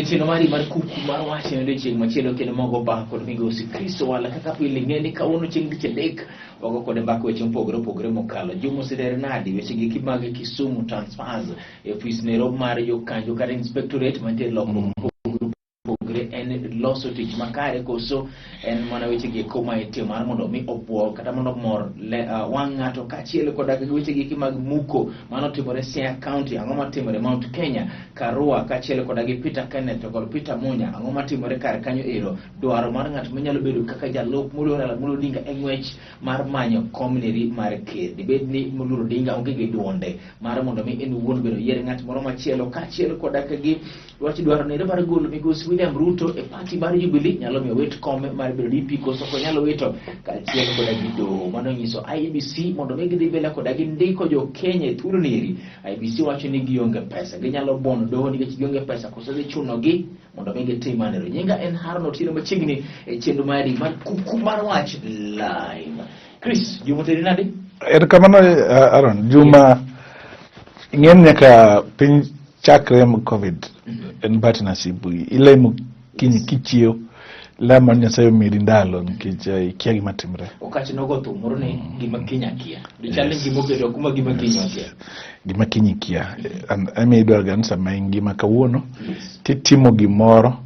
Chenro mar Kuku Mar Wach ne chieng machielo kendo mogo ba kod migosi Kristo wala kaka pile ng'eni kawuono chieng tich adek wago kod mbaka weche mopogore mokalo Juma Sidere nadi weche gi kimage Kisumu transfers e ofis Nairobi mar jokanjo kata inspectorate mantie lokruok en loso tich makare koso en mana weche gi koma itimo mar mondo mi opuo kata mondo mor wang' ng'ato kachiel koda gi weche gi mag Muko mano timore Siaya County ang'o matimore Mount Kenya Karua kachiel koda gi Peter Kenneth to kod Peter Munya ang'o matimore kar kanyo ero dwaro mar ng'at manyalo bedo kaka jalop Muluoro Odinga e ng'wech mar manyo komneri mar ker dibed ni Muluoro Odinga onge gi duonde mar mondo mi en wuon bedo yier ng'at moro machielo kachiel koda gi dwaro ne mar golo migosi William Ruto e party mar Jubilee nyalo miyo wet kome mar bedo DP koso ko nyalo wito kachiel koda gi doho mano nyiso IEBC mondo mi gidhi mbele koda gi ndiko jo Kenya e thuolo neri IEBC wacho ni gionge pesa ginyalo bono doho nikech gionge pesa koso dhi chuno gi mondo mi gitim manero nyinga en Harno tiro machiegni e chenro mar Kuku Mar Wach live Chris Juma teri nade kamano Aaron Juma ng'en nyaka piny chakre mu COVID en bati nasibu ile mu kinyi kichio lama nyasayo miri ndalo nikech ikia gima timre okati nogo thumoro ni gima kinya kia dichale gima obedo kuma gima kinya kia gima kinyi kia ame idwar ganisa maingi makawuono titimo gimoro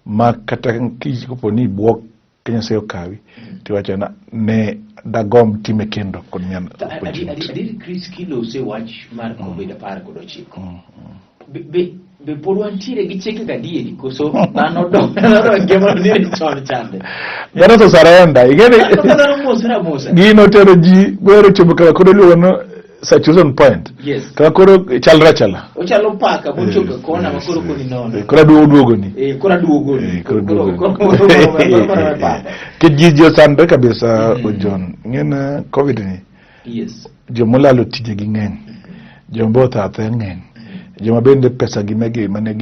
ma kata kich kopo ni buok Kenya sayo kawi tiwacho na ne dagom time kendo kod mian adi Chris Kilo se wach mar COVID par kod ochiko be podwan tire gi cheke ga dieri koso nano do gemo ni chon chande dano to sarenda igene gino tero ji gwero chobo kala kodo luono saturation point yes kala kodo chalra o chalo paka bo choka kona makoro ko ni nono kora duogo ni kora duogo ni ke jijo sande kabisa ojon ngena COVID ni yes jomolalo tije gi ng'eny jombota athe ng'eny joma bende pesa gi mege mane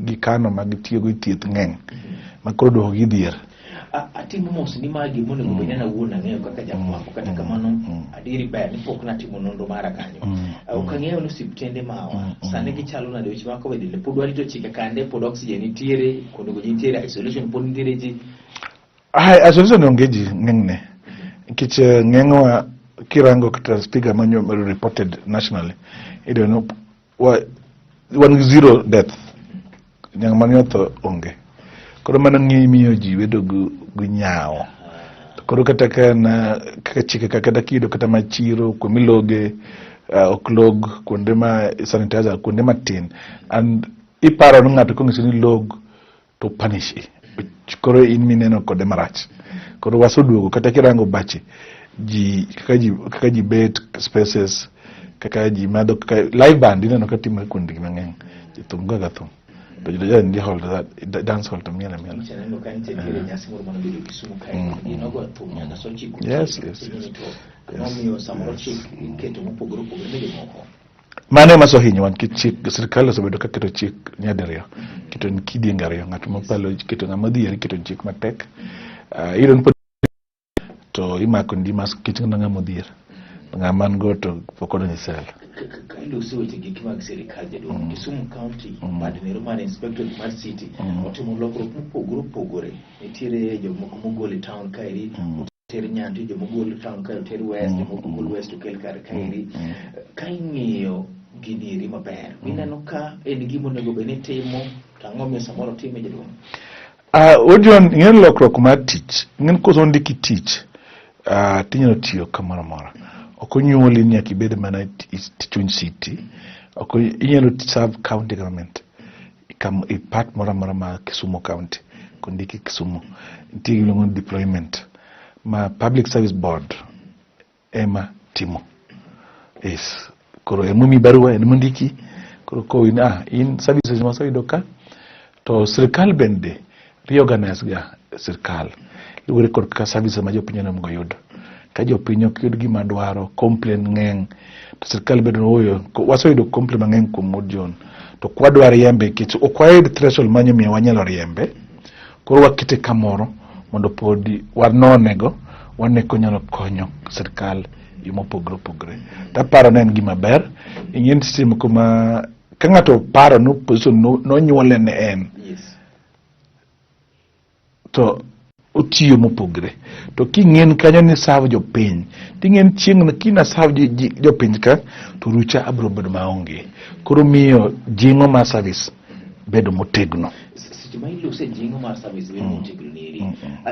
gi kano mag tiyo go thieth ng'eny makoro do gi dhier atimo mos ni magi mondo go benana wuona ng'eyo kaka jamwako kata kamano adiri ber ni pok natimo nonro mara kanyo ukang'eyo no siptende mawa sane gichalo na weche mako wedile pod warito chike kande pod oxygen nitiere kondo go nitiere isolation pod nitiere ji isolation onge ji ng'eng'ne nikech ng'eng'wa kirango kata speaker manyo reported nationally I don't know one zero death nyang manyoto onge koro mana ng'imiyo ji wedo gu nyao koro kata kana kaka chike kaka kido kata machiro kumiloge oklog kuonde ma sanitizer kuonde matin and iparo no ng'ato kong'isi ni log to punish koro in mineno kode marach koro wasoduogo kata kirango bache ji kaka ji bet spaces kaka ji mado kaka live band ineno ka timo kundi mang'eny thum gaga thum to jo ndi hold that dance hall to miela chenendo kan tete nyasi moro mano bedo Kisumu kai ino go thum nyaka so chiku yes momiyo samoro chik keto mopogore medo moko mane maso hinyo wan kichik sirkal osebedo ka keto chik nyadiriyo keto kidi ngariyo ng'at mopalo keto ng'amadhieri keto chik matek idon to imako ndi mas kitinga ng'amodhier ng'aman go to pokodo ni sel kaido seweche gi kimag sirikal jadon Kisumu County bad nero mar inspector mar city otimo lokruok mopogore nitiere jomoko mogol town kairi ter Nyando jomogol town kairi ter west jomogol west okel kar kairi kaing'iyo gidiri maber mineno ka en gimo nego bene timo tang'o miyo samoro time jadon ojon ng'en lokruok mar tich ng'en koso ndiki tich tinyalo tiyo kamoro mora okonyuoli nyaka ibed mana tichun city inyalo serve county government part mora ma Kisumu County kondiki Kisumu nitie gilongo deployment ma public service board ema timo yes koro emumi barua en mondiki koro ko in services ma soido ka to sirkal bende reorganize ga sirkal luwore kod ka services ma jopiny onego yud ka jopiny ok yud gima dwaro complain ng'eny to sirkal bedo oyo wasoyudo complain mang'eny kuom Ojon to kwadwa riembe kich okwayud threshold manyo miyo wanyalo riembe koro wakite kamoro mondo podi wanonego waneko nyalo konyo sirkal mopogore taparo ne en gima ber ing'en sim kuma ka ng'ato paro no position no nyuole ne en to otiyo mopogre to king'en kanyo ni sav jopiny ting'en chieng' na kina sav jopiny ka to rucha abro bedo maonge koro miyo jingo mar service bedo motegno ma ilose jingo mar service bedo motegno neri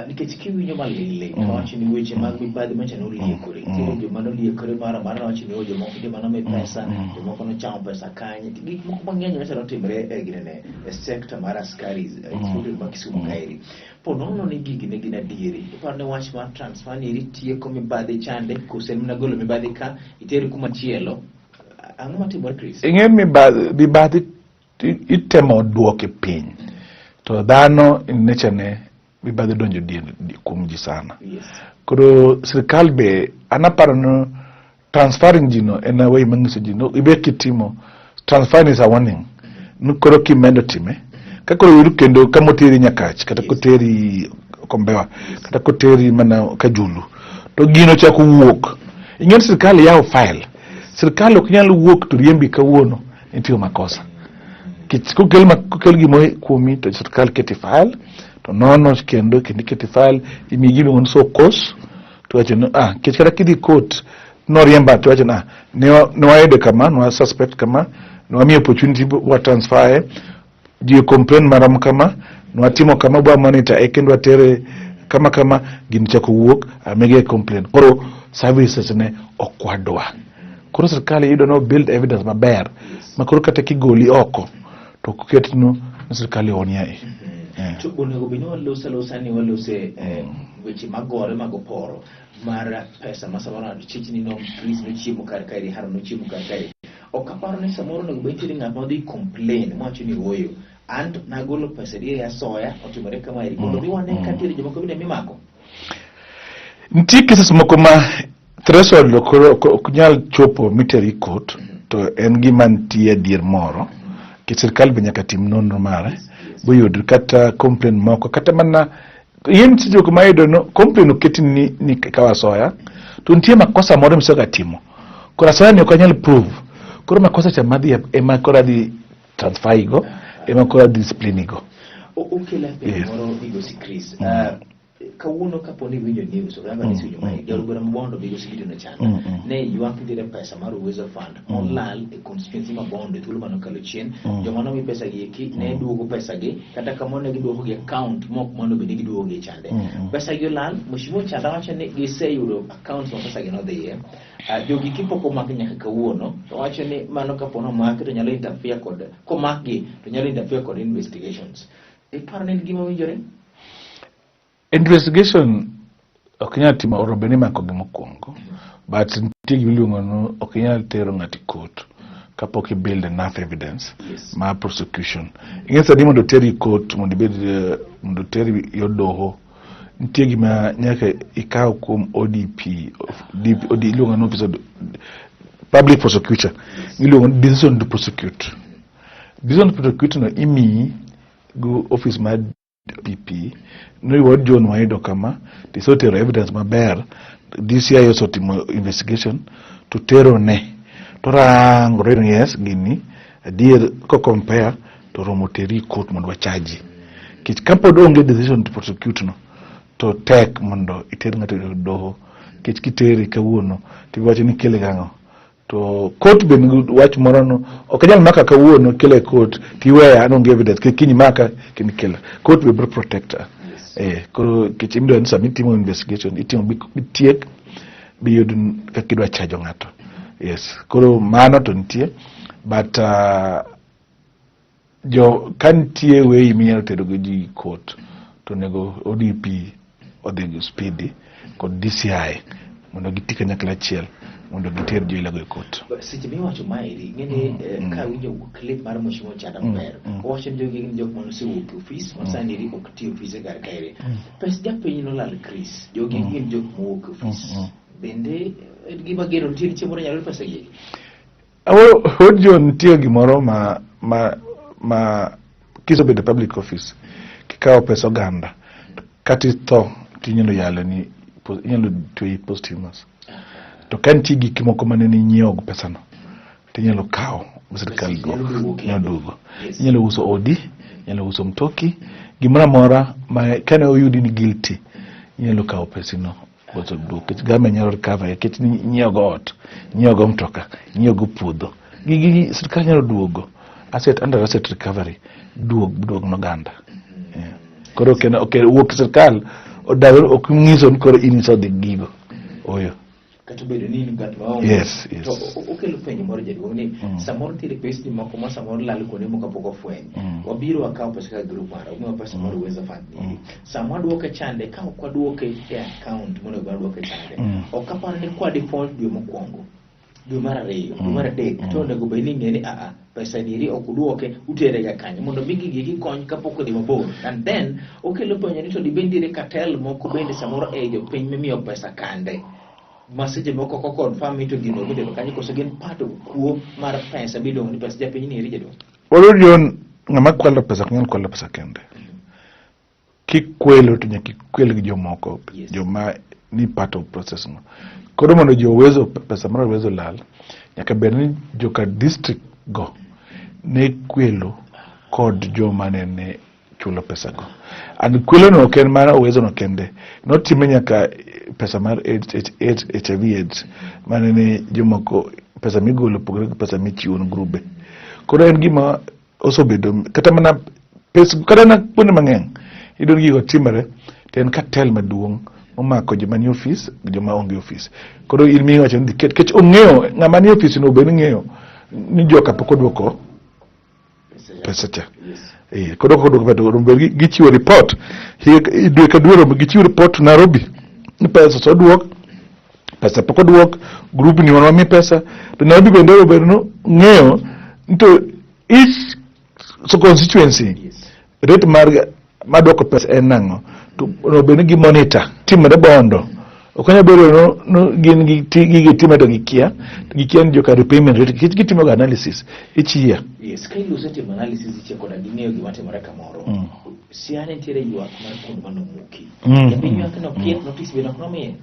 nikech kiwinjo malile kawacho ni weche mag mibadhi machano liekore kendo joma noliekore mara wacho ni jomoko joma nome pesa jomoko nochamo pesa kanye gik moko mang'eny machalo timre e ginene e sector mar askari hospital ma Kisumu kaeri ponono ni gigi ne gin adieri iparo ne wach mar transfer ni tieko mibadhi chande kose mna golo mibadhi ka iteri kuma chielo ang'o matimore Chris? Ing'en mibadhi itemo duoke piny to dhano in nature ne mibadhi donjo kuom ji sana. Koro sirkal be anaparo no transferring jino en a way mangiso jino ibe kitimo transfer is a warning koro kimedo time kakoro yuru kendo kamoteri nyakach kata koteri kombewa kata koteri mana kajulu to gino chako wuok ing'en sirkal yawo file sirkal ok nyal wuok to riembi kawuono nitie makosa kukel gimo kuomi to sirkal keti file to nono kendo keti file imi gino on so kos to wacho no kech kata kidhi court no riemba to wacho ne wayudo kama no suspect kama no wami opportunity wa transfer ji complain maram kama no watimo kama bwa monitor kendo watere kama gin chako wuok amege complain koro services ne okwadwa koro sirkal yudo no build evidence maber makoro kata kigoli oko to kuketno sirkal onia to onego bino losa ni walose weche magore magoporo mar pesa masabana chichni no please no chiemo kar kairi haro no chiemo kar kairi okaparo ni samoro no beti ni ng'ama dhi complain mwacho ni woyo and nagolo pesa die ya soya otimore kama iri kondo biwane katiri jomoko bine mimako ntie cases moko ma threshold okunyal chopo miteri court to en gima ntie dier moro ke sirkal be nyaka tim nonro mare boyud kata complain moko kata mana yen tijo kuma yudo no complain oketi ni kawa soya to ntie makosa moro misoga timo kora soya ne okanyal prove koro makosa cha madhi ema kora di transfer igo ema kora discipline igo okela pe moro igo si Chris kawuono kaponi winjo news ogamba ni sinyo mai jalugora mbondo bigo sikiti na chana ne yuak ndire pesa mar uwezo fund onlal e constituency mabondo thulo mano kalo chien jomano mi pesa gi eki ne duogo pesa gi kata kamone gi duogo gi account mok mondo be giduogo gi chande pesa gi lal mushimo chanda wacha ne giseyudo account ma pesa gi no dhiye jogi kipoko mak nyaka kawuono to wacho ni mano kapono mak to nyalo interfere kod komak gi to nyalo interfere kod investigations iparo ni gima winjore investigation okinyal timo orobeni mako gi mokwongo but nitie giluongo no okinyal tero ng'ati court kapok i build enough evidence ma prosecution ing'esa di mondo teri court mondo teri yodoho nitie gima nyaka ikaw kuom ODP iluongo no officer public prosecutor iluongo decision to prosecute no imi go office ma PP no iwod John waido kama tisotero evidence maber DCI osotimo investigation to tero ne to rango reno yes gini adier ko compare to romo teri court mondo wachaji kich kapod onge decision to prosecute no to tek mondo iter ng'ato doho kich kiteri kawuono tiwacho ni kele gango to court be wach moro no okanyal maka kawuono kele court tiweya no evidence kinyi maka kinikela court be bro protector koro kichimdo ni submit investigation itimo bitiek biyud kakidwa chajo ng'ato yes koro mano to nitie but jo kantie we iminyalo tero go ji court to nego ODP odhi speedy kod DCI mondo gitika nyakla achiel mondo giter jo ilago e court seche mi wacho mairi ngene ka winjo clip mar moshimo chada maber wacho ni jogi gin jok mano sewuok e office masani ri ok tiyo office gar kaire pes japiny no lal Chris jogi gin jok mowuok e office bende gima gero nitie chiemo nyalo pesa gi Hodjon tiyo gimoro ma kisobedo public office kikawo pesa oganda kati tho tinyalo yalo ni inyalo tweyi posthumous to kanti gik moko mane ni nyiewo pesa no tinyalo kawo sirkal nyalo duogo inyalo uso odi inyalo uso mtoki gimora mora ma kane oyudi ni guilty inyalo kawo pesino bozo duok gama nyalo recover kech nyiewo go ot nyiewo go mtoka nyiewo go puodho gigi sirkal nyalo duogo under asset recovery duog no ganda koro kena wuok sirkal odago okungiso ni koro iniso de gigo oyo kata bedo ni ngat ma yes to okelo penyo moro jaduong ni samoro tire pesa moko ma samoro lal kuonde moko poko fweny wabiro akaw pesa ka group mara umo pesa moro uweza fund ni samoro duoke chande ka kwa duoke e account mono ga duoke chande okaparo ni kwa default dwe mokwongo dwe mara ariyo dwe mara adek to nego be ni ngeni pesa diri okuduoke utere ga kanyo mondo bigi gigi kony kapoko di mabor and then okelo penyo ni to dibendire cartel moko bende samoro e jo piny mimiyo pesa kande message moko ko confirm ito gino bide kanyo koso gen pato kuo mar pesa bidong ni pesa japiny ni rije do jon ngama kwalo pesa ngel kwalo pesa kende kikwelo to nyaki kwelo gi jomoko joma ni part of process no koro mondo jo wezo pesa mara wezo lal nyaka bedni joka district go ne kwelo kod joma ne chulo pesa go and kwelo no ken mana wezo no kende no time nyaka pesa mar HIV AIDS mane ne jomoko pesa migolo pogre pesa michiwo no grube koro en gima osebedo kata mana pesa kata na kuonde mang'eny idon gigo timore ten cartel maduong' omako joma ni office joma onge office koro ilmi wacho ni kech ong'eyo ng'ama ni office no be ng'eyo ni joka poko duoko pesa cha koro duoko gichiwo report dwe ka dwe gichiwo report Nairobi ni pesa so duok pesa poko duok group ni wana mi pesa to Nairobi bende oberno ng'eyo to each so constituency rate mar madoko pesa en nango to no bende gi monitor timre bondo okanya bedo no gin gi time to gikia ni joka repayment rate gitimo ga analysis each year yes kai lo sete analysis ichi koda ng'eyo gima timore kamoro Siaya ntiere yuak mar kuond mano muki japiny yuak no kiet notice be no miye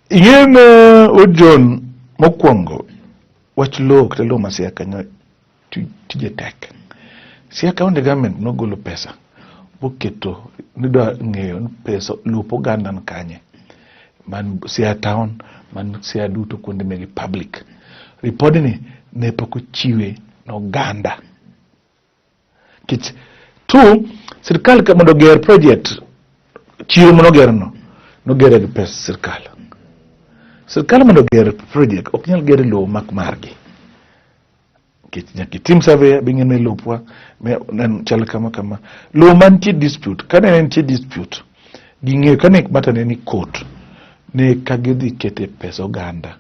ingen ojon mokwongo wach lo kata lo ma Siaya kanyo tije tek Siaya county government no golo pesa boketo nidwa ng'eyo pesa lupo ganda kanye man Siaya town man Siaya duto kuonde megi public report ni ne poko chiwe no ganda kit tu sirkal ka mondo ger project chiro mondo gerno no gere gi pesa sirkal mondo ger project ok nyal gere lo mak margi kit nyaki team survey bingen ne lopwa me nan chal kama lo man ti dispute kana en ti dispute ginge kana mata ne ni court ne kagidhi kete pesa ganda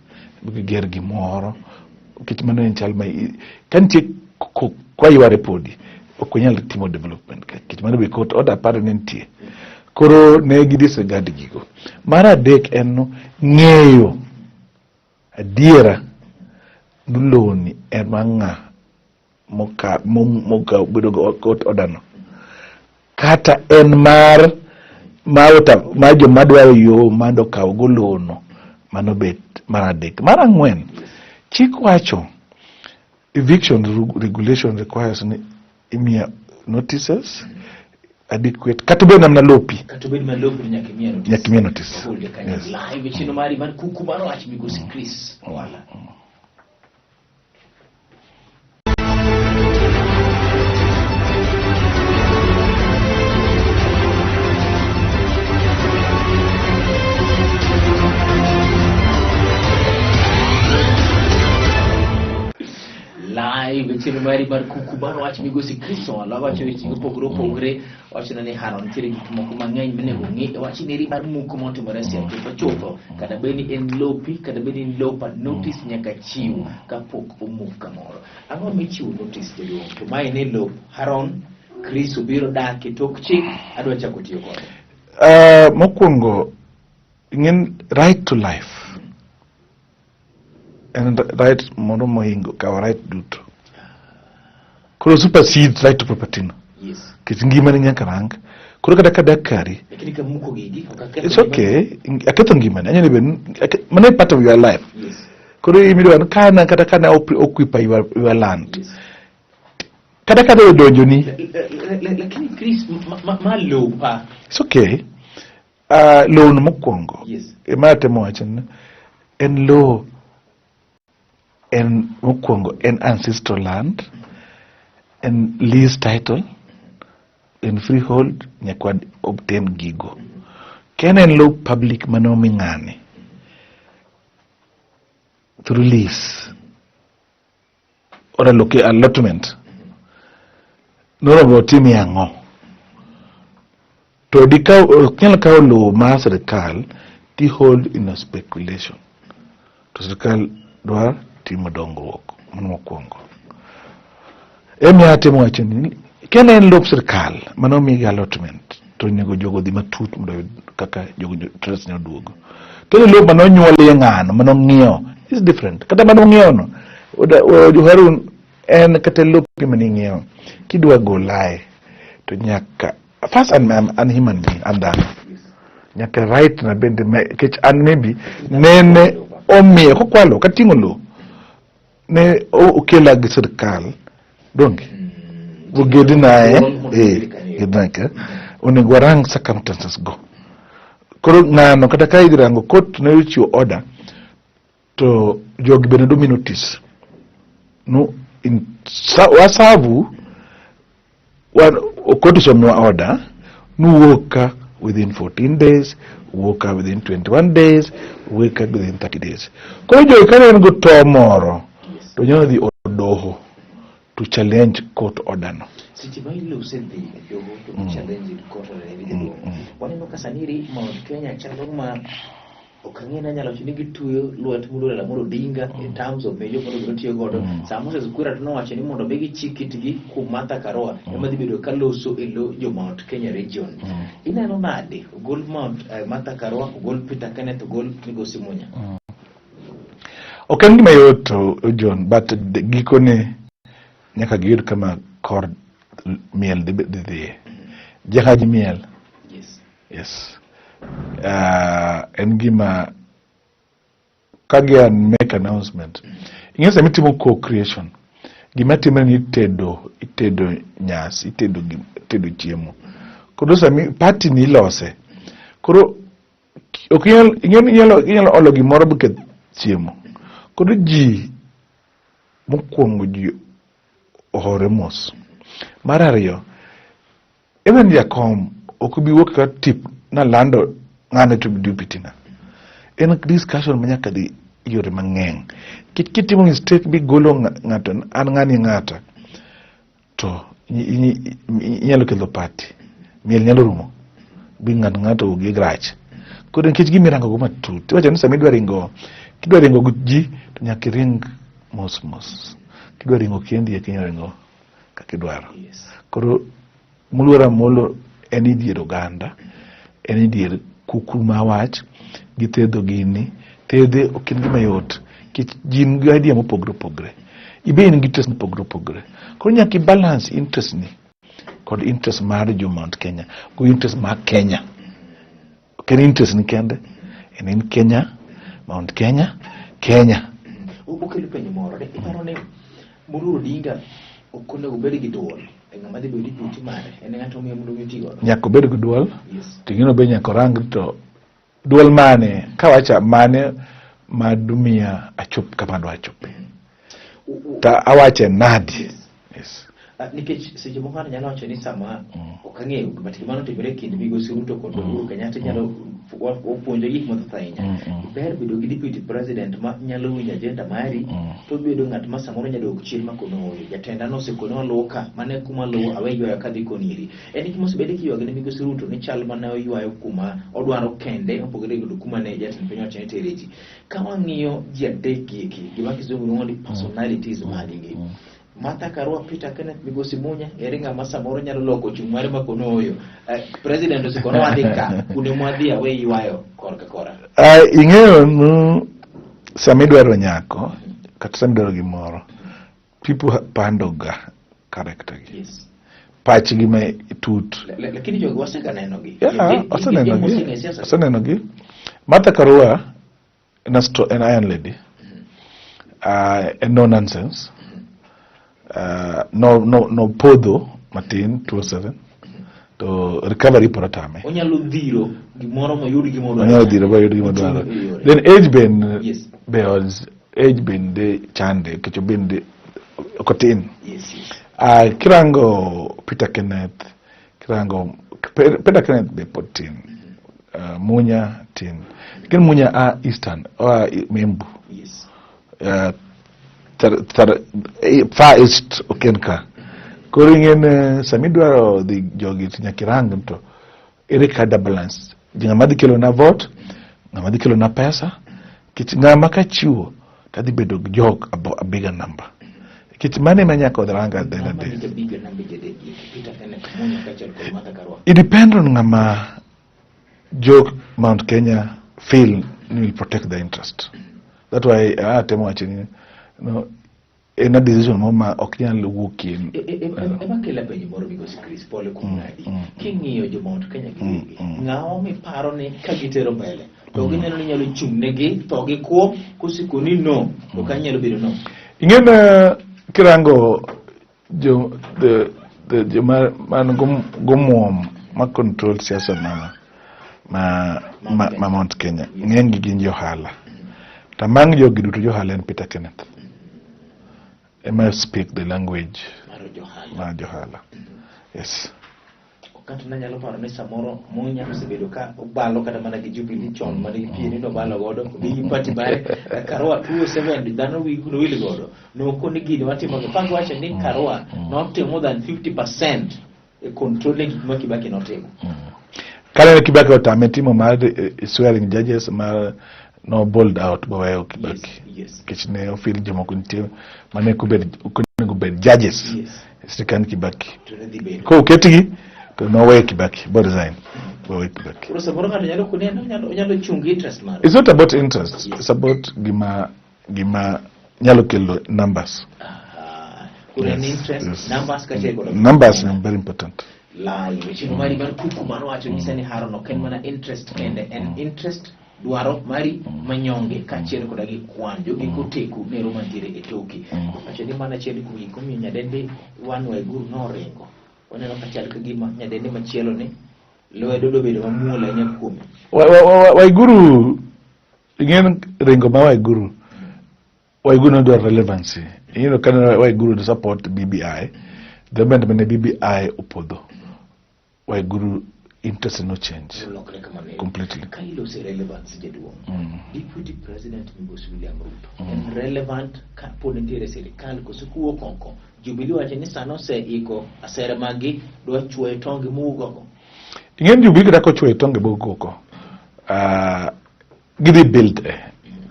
ger gi moro kit mano en chal mai kan ti kwa yare podi okunyal timo development kit mano be court order parent koro ne gidisregard gigo mar adek en no ng'eyo adiera duloni en manga moka bedo court order no kata en mar mauta majo madwaro yo mando kaw golono mano bet mar adek mar ang'wen chik wacho eviction regulation requires imia notices adequate katube namna lopi nyakimia notice yes live chino mari man kuku mar wach migosi Chris wala live chino mari mar kuku mar wach migosi Chris wala wacho weche pogre wacho ni haron tire gik moko mang'eny menego ng'i wacho ni mar Muko monto marasia chutho kada beni en lopi kada beni en lopa notice nyaka chiw kapok omuk kamoro ang'o michiwo notice jaduong to mai ne lop haron Chris obiro dak e tok chik adwa chako tiyo kode mokwongo ingen right to life and right mondo mohingo ka right duto koro supersedes right to property no yes kit ngima ni nyaka rang koro kata kadakari lakini ka Muko gigi it's okay aketho ngima ni anyone ben mane part of your life yes koro imido kana kata kana occupy your land yes Kada donjo ni. Lakini Chris ma low pa. It's okay. Low no mokwongo. Yes. Mate mo wachon en low en mokwongo en ancestral land, en lease title, en freehold nyakwa obtain gigo. Ken en low public manomi ngani through lease or allotment. No about timi yango. To kila kao lo ma serikal ti hold in a speculation. To serikal dwar timo dongruok mano kwongo. Emi atemo wacheni kene en lop serikal mano mi allotment to nego jogo di matut mondo kaka jogo trust ne oduogo. Kene lop mano nyuole ngano mano ng'iyo is different. Kata mano ng'iyo no Harun en kata lop mani ng'iyo kidwa golae to nyaka first I'm an human being and nyaka right na bende kech an maybe nene omiyo kokwalo katingo lo ne okela gi sirkal donge bugedi nae gidnaka onego warang circumstances go koro ngano kata ka idrango court ne uchiwo order to jogi bende do notice no in wasavu court isomwa order nuwoka within 14 days, woka within 21 days, wake up within 30 days. Kwa hiyo kama ngo tomorrow to nyono di odoho to challenge court order no. Sitibai lo sendi yogo to challenge court order evidently. Waneno kasaniri Mount Kenya chaloma okangena nyalo chinigi tuyo luat mulo la moro dinga in terms of mejo kono grotiyo godo samo se zukura tuno wache ni mondo begi chikitigi ku Martha Karua ema dhi bedo kaloso elo jo Mount Kenya region. Ineno nade gol Martha Karua gol Peter Kenneth gol Migosi Munya. Okangi mayoto John but gikone nyaka giyud kama kor miel de jakaji miel. Yes. Engima kagian make announcement. Ingesa mitimo co-creation. Gima timre ni itedo nyas, itedo chiemo. Koro sami party ni lose. Koro inyalo olo gimoro buket chiemo. Koro ji mokwongo ji ohore mos. Mar ariyo, even jakom okubi wuok ka tip na lando ngane to do bitina. En discussion manyaka di yore mang'eny. Kitimo mistake bi golo ng'ato an ng'ani ng'ata to inyalo kelo party. Miel nyalo rumo bi ng'ato gi grach. Koro nikech gimirango go matut. Wacha ni sami kidwa ringo gi ji to nyaka ring mos. Kidwa ringo kendi kinyalo ringo kakidwaro. Koro muluora molo en idier oganda. En idier Kuku Mar Wach gitedo gini tede okin gima yot kich jin gi idea mopogre ibe in interest mopogre koro nyaka balance interest ni kod interest mar jo Mount Kenya go interest mar Kenya ken interest ni kende en Kenya Mount Kenya ukelo penyo moro de iparone muru dinga okone ubedi gi dwol ngama de bedi duti mare en ngato miyo mundu mitigo nyako bedi gi dwol tingino be nyako rang to dwol mane kawacha mane madumia achop kama do achope ta awache nadi nikech seche moko nyalo wacho ni sama okang'eyo but gimano timore kind Migosi Ruto kod Uhuru Kenyatta nyalo opuonjo gik mathoth ahinya. Ber bedo gi deputy president ma nyalo winjo agenda mari to bedo ng'at ma samoro nyalo dok chien makono jatenda no sekono loka mane kuma lo aweyo kadhi koniri. En gima osebedi kiywago ne Migosi Ruto ni chal mane oywayo kuma odwaro kende opogore gi kuma ne jatend piny owacho ne tereji. Ka wang'iyo ji adek giki gima kizungu luongo ni personalities maggi. Martha Karua, Peter Kenneth, Migosi Munya, eringa masamoro nyalo loko chumare makono oyo. President osikono adika, unemwadhia we iwayo korka kora. Ing'eyo no samidwaro nyako, kata samidwaro gimoro. People pandoga character gi. Yes. Pachi gi me tut. Lakini jogi waseka neno gi. Waseneno gi. Martha Karua an iron lady. And no nonsense. no podho matin 207 to recovery porotame onyalo dhiro gimoro moyud gimoro onyalo dhiro moyud gimoro then age bende chande kecho bende okotin kirango Peter Kenneth be potin munya tin kin munya eastern membu far east okenka koringen samidwaro dhi jogi nyakirang to ere kada balance ngama dhi kelo na vote ngama dhi kelo na pesa kit ngama ka chiwo tadhi bedo jog a bigger number kit mane manyako dhranga dela de it depends on ngama jog Mount Kenya feel will protect the interest. That's why temo achini no in a decision moma oknyal wuokin ema kela penjo moro because Chris Pole kumadi kingiyo jo Mount Kenya gi ngao mi paro ni ka gitero mbele to gineno ni nyalo chungnegi to gi kuo kusikoni no to kanyalo bedo no ingena kirango jo man gomwom ma control siasa ma Mount Kenya ngengi gin johala tamang jogi duto johala en Peter Kenneth ema speak the language ma johala yes kata nanyalo paro ni samoro munya osebedo ka obalo kata mana gi Jubilee chon ma ni pieni no balo godo gi party bare Karua 207 dhano wiguno wil godo no koni gini watimo go pango wacha ni Karua not more than 50% controlling gik ma Kibaki notimo kale Kibaki otametimo mar swearing judges mar no bold out bawayo Kibaki kichne ofil jomoko nitie mane kubed judges sikan Kibaki ko uketigi to no way Kibaki but resign bawayo Kibaki it's not about interest it's about gima nyalo kelo numbers numbers are very important Chenro Kuku Mar Wach ni harono ken mana interest kende en interest dwaro mari manyonge kachiel koda gi kwan jogi koteku nero mantiere e toki acho ni mana chiel kugi komi nyadende wan Waiguru no rengo oneno kachiel ka gima nyadende machielo ni lwedo do bedo mamuola nyakuom Waiguru ingen rengo ma Waiguru no do relevancy kan Waiguru to support BBI the band mane BBI opodho Waiguru interest no change completely. Kailo se relevance jeduo. Deputy President Mbos William Ruto. Relevant ka ponetire serikali kusukuo konko. Jubilee wache ni sano se iko asere magi do chwe tonge mugo. Ingen Jubilee dako chwe tonge mugo. Gidi build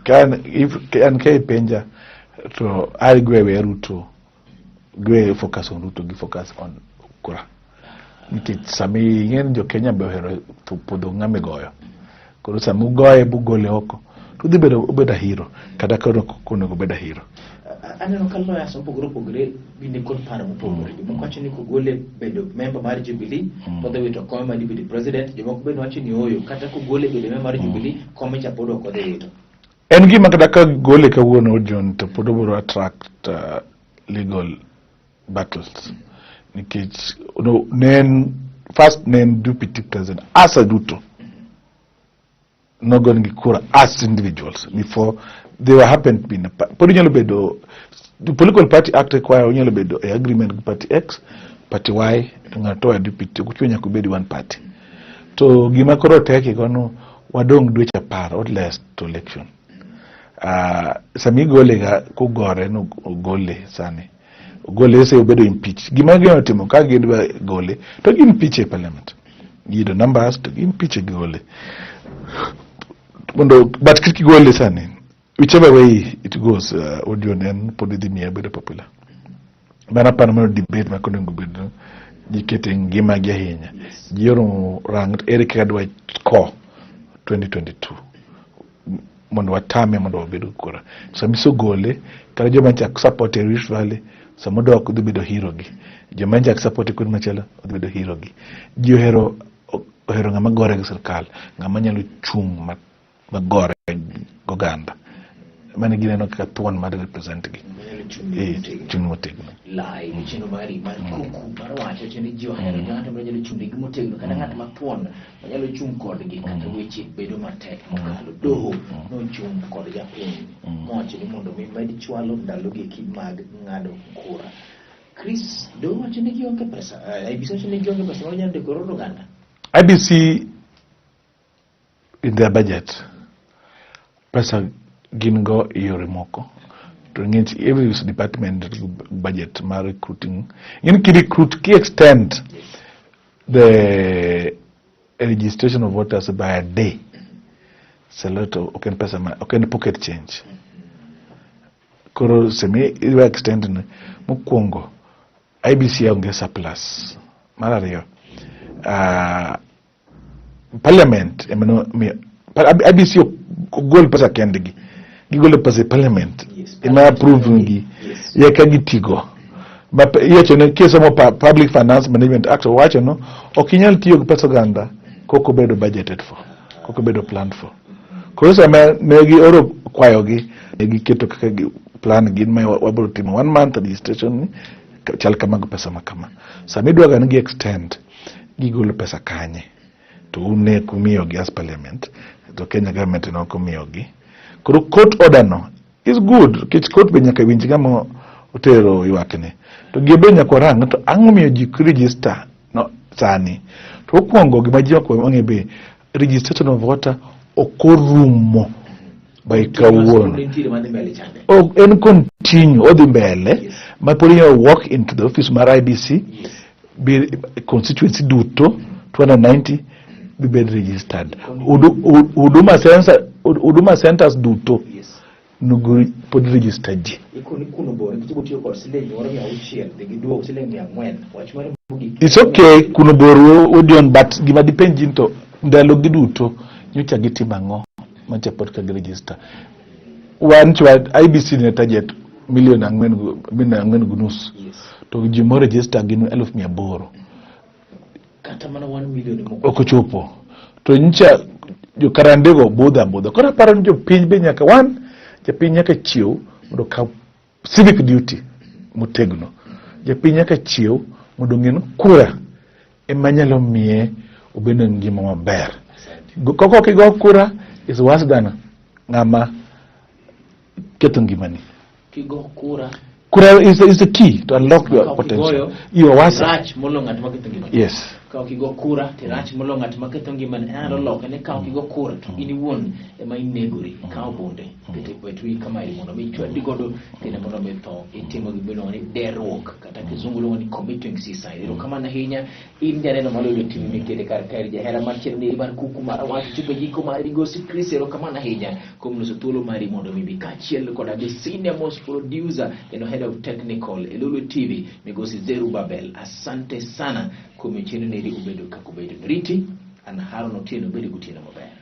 kan kay penja to I gwe Ruto gwe focus on Ruto gi focus on kura. Nikech sami ingen jo Kenya be ohero to podho ngame goyo koro sami goye bugole oko to dhi bedo hero kata kono go bedo hero aneno kallo ya so pogore binde kon paro mopogore jomoko wacho ni kogole bedo member mar Jubilee to dhi wito kome mar deputy president jomoko bende wacho ni oyo kata kogole bedo member mar Jubilee kome cha podo ko dhi wito en gima kata ka gole kawuono John to podo biro attract legal battles nikech first deputy president as a duto no going to kura as individuals before they were happened to be the political party act require onyalo bedo a agreement with party X party Y ngatoa deputy kuchwenya kubedi one party to gima koro teke kono wadong dweche apar or less to election sami gole ga kugore no gole sani gole se obedo impeach gima gino timo ka gidwa gole to gi impeach e parliament gido numbers to gi impeach gole but kiki gole sani whichever way it goes audio nen podidi mi bedo popular bana panamo debate makono ngobedo jikete ngima gi ahinya jiro rang Eric Adwa ko 2022 mondo watame mondo obedo kura samiso gole kala joma chak support e Rift Valley samodo ok dhi bedo hero gi joma chak support kuno machelo dhi bedo hero gi ji ohero ngama gore gi sirkal ngama nyalo chung magore goganda mane gineno kaka thuon mar represent gi chung motegno lai chino mari mar kuku mar wacho chini ji ohero ng'ato manyalo chung gi motegno kata ng'at ma thuon manyalo chung kodgi kata weche bedo matek mokalo doho nochung kod japiny mowacho ni mondo mi med chwalo ndalogi mag ng'ado kura. Chris, do wacho ni gionge pesa? IBC wacho ni gionge pesa ma nyalo dekoro Uganda? IBC in their budget pesa gin go yore moko to ng'ich every department budget mar recruiting in ki recruit ki extend the registration of voters by a day. It's a lot of okay pocket change. Koro semi iwa extend mukwongo IBC onge surplus. Mar ariyo parliament IBC gol pesa kendgi gigolo pesa parliament ema approve gi yeka gitigo yacho ne kesa mo public finance management act wacho no okinyal tiyo gi pesa ganda koko bedo budgeted for koko bedo planned for koro sama ne gi oro kwayo gi ne gi keto kaka plan gin ma wabro timo 1 month registration chal kama go pesa makama sama idwa ga gi extend gigolo pesa kanye to une kumiyo gi as parliament to Kenya government no kumiyo gi koro court order no is good kich court be nyaka winji gamo otero ywakne to gibe nyaka rang to ang'omiyo ji register no sani to kwongo gima ji ko onge be registration of voter okorumo by kawuono en continue odhi mbele ma pori walk into the office mar IBC be constituency duto 290 be bed registered Huduma centers duto nuguri pod register ji it's okay kuno boru odion but gima depend into ndalo giduto nyocha gitimango mancha pod ka register one to IBC ne target million ang'wen gunus to ji mo register ginu 1800 kata mana 1 million okochopo to nyocha jo karandego bodha kora paro jo piny be nyaka japiny nyaka chiew mondo ka civic duty motegno japiny nyaka chiew mondo ng'en kura emanyalo miye obedo ngima maber koko kigo kura is worse than ng'ama ketho ngimani kigo kura is the key to unlock your potential. You are wise. Yes. Ka kigo kura tirach molo ng'at maketho ngimani alo loke ne ka kigo kura to in iwuon ema inegori ka bunde kete betwi kama ili mondo mi chwadi godo kene mondo mi to itimo gibino ni derruok kata kizungulo ni committing suicide ro kama na hinya in janeno malo yo timi mikede kar jahera mar Chenro mar Kuku Mar Wach tibe jiko mar Rigosi Chris ro kama na hinya komnuso thuolo mari mondo mi bikachiel koda the senior most producer head of technical Lolwe TV Migosi Zerubabel. Asante sana kumechini nili ubedo kakubedo mriti ana haro notino ubedo kutina mabaya.